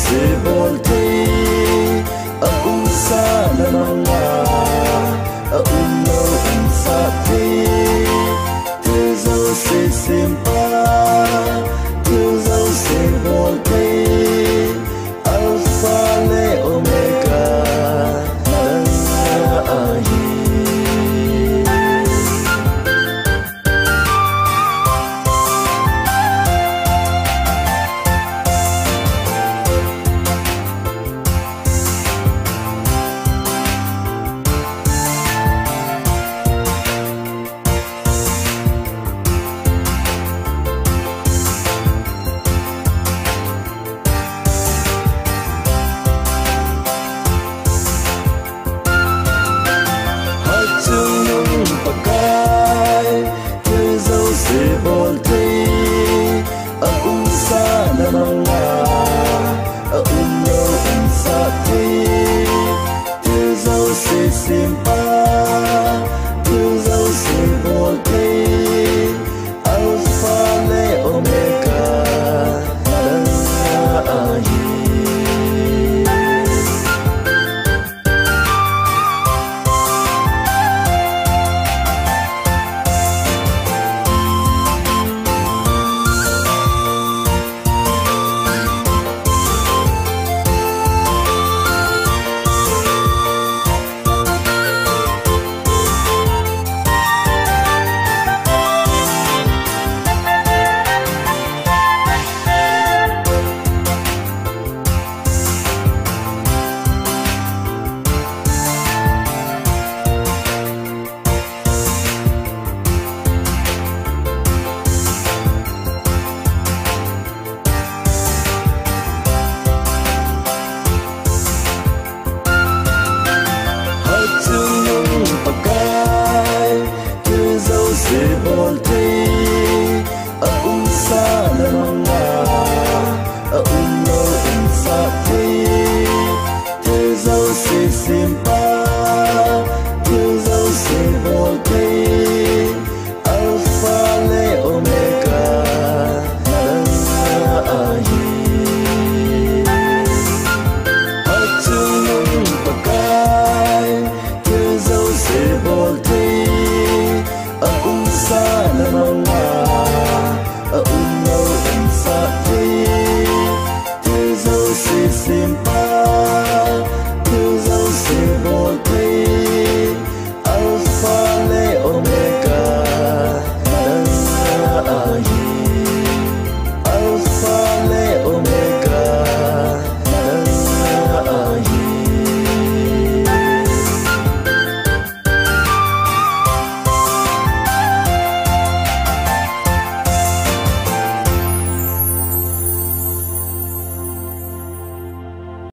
se volte a unsa na mga a uno unsa te tuzo se simpa tuzo se volte alfa le omega nasa ahi se volte a unsa na mga a uno unsa te tuzo se simpa tuzo se volte alfa le omega nasa ahi se volte a unsa na mga a uno unsa te tuzo se simpa tuzo se volte alfa le omega nasa ahi hatunong pagkay tuzo se volte a unsa na mga a uno unsa te tuzo se simpa